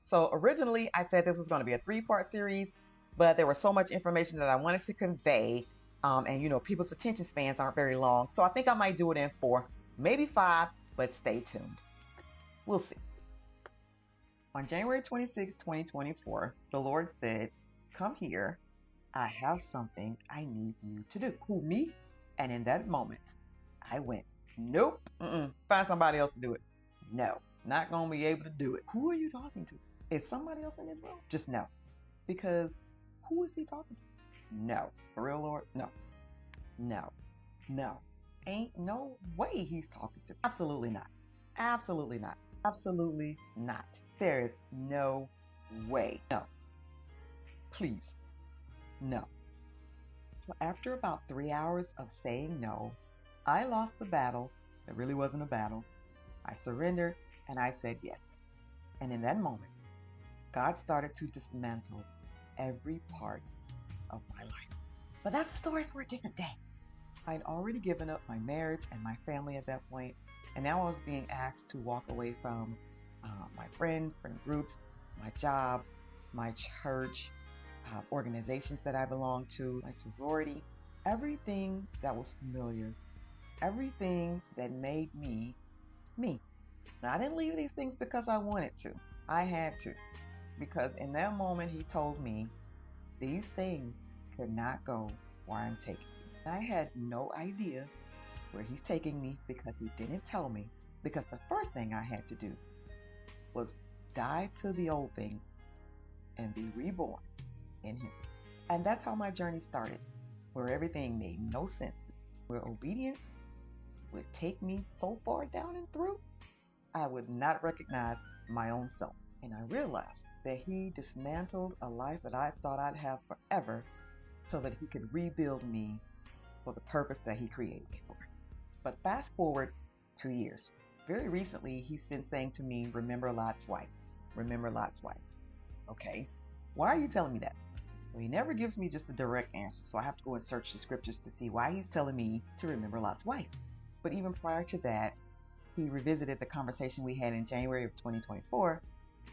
So originally I said this was going to be a 3-part series, but there was so much information that I wanted to convey. And people's attention spans aren't very long. So I think I might do it in 4, maybe 5, but stay tuned. We'll see. On January 26, 2024, the Lord said, "Come here. I have something I need you to do." Who, me? And in that moment, I went, nope, find somebody else to do it. No, not going to be able to do it. Who are you talking to? Is somebody else in this room? Just no. Because who is he talking to? No. For real, Lord? No. No. No. Ain't no way he's talking to me. Absolutely not. Absolutely not. Absolutely not. There is no way. No. Please. No. So after about 3 hours of saying no, I lost the battle. It really wasn't a battle. I surrendered and I said yes. And in that moment, God started to dismantle every part of my life. But that's a story for a different day. I'd already given up my marriage and my family at that point, and now I was being asked to walk away from my friend groups, my job, my church, organizations that I belong to, my sorority, everything that was familiar, everything that made me, me. Now, I didn't leave these things because I wanted to. I had to. Because in that moment, he told me these things could not go where I'm taking me. I had no idea where he's taking me because he didn't tell me. Because the first thing I had to do was die to the old thing and be reborn in him. And that's how my journey started, where everything made no sense, where obedience would take me so far down and through, I would not recognize my own self. And I realized that he dismantled a life that I thought I'd have forever so that he could rebuild me for the purpose that he created me for. But fast forward 2 years. Very recently, he's been saying to me, remember Lot's wife. Remember Lot's wife. Okay, why are you telling me that? Well, he never gives me just a direct answer, so I have to go and search the scriptures to see why he's telling me to remember Lot's wife. But even prior to that, he revisited the conversation we had in January of 2024,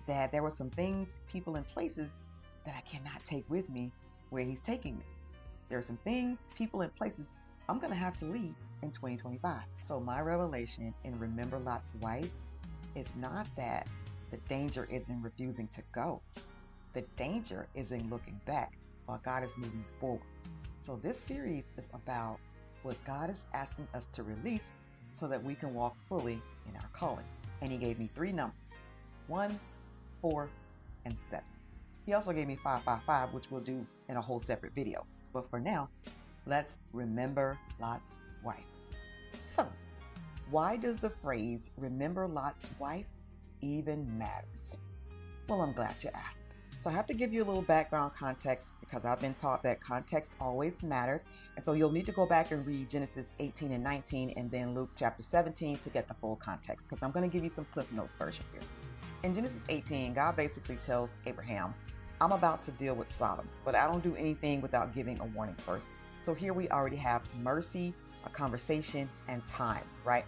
that there were some things, people, and places that I cannot take with me where he's taking me. There are some things, people, and places I'm going to have to leave in 2025. So my revelation in Remember Lot's Wife is not that the danger is in refusing to go. The danger is in looking back while God is moving forward. So this series is about what God is asking us to release so that we can walk fully in our calling. And he gave me 3 numbers, 1, 4, and 7. He also gave me 555, which we'll do in a whole separate video. But for now, let's remember Lot's wife. So, why does the phrase remember Lot's wife even matters? Well, I'm glad you asked. So I have to give you a little background context because I've been taught that context always matters. And so you'll need to go back and read Genesis 18 and 19 and then Luke chapter 17 to get the full context, because I'm going to give you some Cliff Notes version here. In Genesis 18, God basically tells Abraham, I'm about to deal with Sodom, but I don't do anything without giving a warning first. So here we already have mercy, a conversation, and time, right?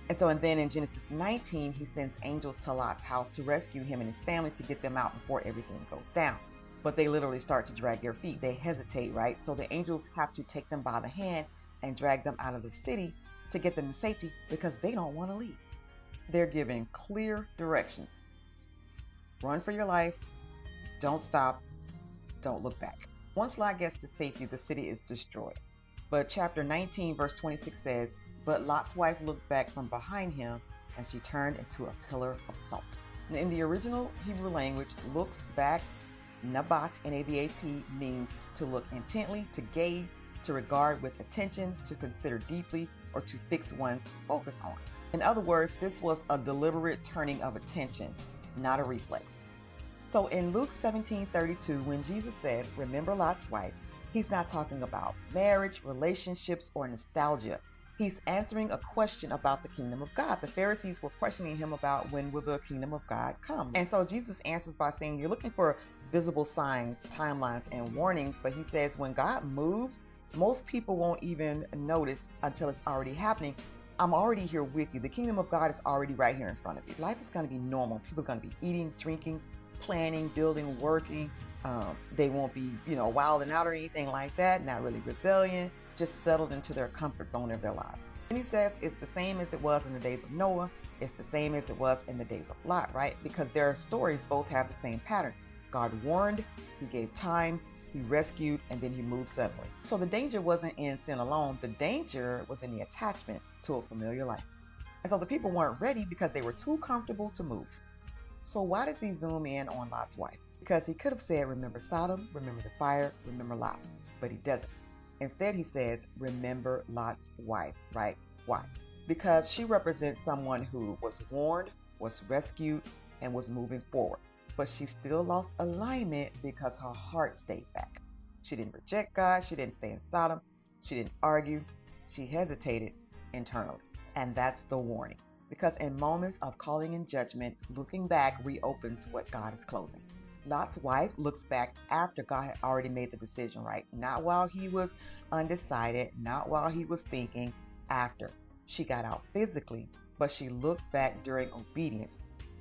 And then in Genesis 19, he sends angels to Lot's house to rescue him and his family to get them out before everything goes down. But they literally start to drag their feet. They hesitate, right? So the angels have to take them by the hand and drag them out of the city to get them to safety because they don't want to leave. They're given clear directions. Run for your life. Don't stop. Don't look back. Once Lot gets to safety, the city is destroyed. But chapter 19, verse 26 says, but Lot's wife looked back from behind him and she turned into a pillar of salt. And in the original Hebrew language, looks back, nabat, N-A-B-A-T, means to look intently, to gaze, to regard with attention, to consider deeply, or to fix one's focus on. In other words, this was a deliberate turning of attention, not a reflex. So in Luke 17:32, when Jesus says, remember Lot's wife, he's not talking about marriage, relationships, or nostalgia. He's answering a question about the kingdom of God. The Pharisees were questioning him about when will the kingdom of God come. And so Jesus answers by saying, you're looking for visible signs, timelines, and warnings. But he says when God moves, most people won't even notice until it's already happening. I'm already here with you. The kingdom of God is already right here in front of you. Life is going to be normal. People are going to be eating, drinking, planning, building, working. They won't be, wilding out or anything like that, not really rebellion, just settled into their comfort zone of their lives. And he says it's the same as it was in the days of Noah. It's the same as it was in the days of Lot, right? Because their stories both have the same pattern. God warned, he gave time, he rescued, and then he moved suddenly. So the danger wasn't in sin alone. The danger was in the attachment to a familiar life. And so the people weren't ready because they were too comfortable to move. So why does he zoom in on Lot's wife? Because he could have said, remember Sodom, remember the fire, remember Lot. But he doesn't. Instead, he says, remember Lot's wife, right? Why? Because she represents someone who was warned, was rescued, and was moving forward. But she still lost alignment because her heart stayed back. She didn't reject God. She didn't stay in Sodom. She didn't argue. She hesitated internally. And that's the warning. Because in moments of calling and judgment, looking back reopens what God is closing. Lot's wife looks back after God had already made the decision, right? Not while he was undecided, not while he was thinking, after. She got out physically, but she looked back during obedience.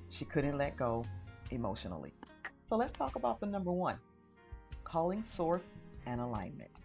She couldn't let go emotionally. So let's talk about the number one, calling, source, and alignment.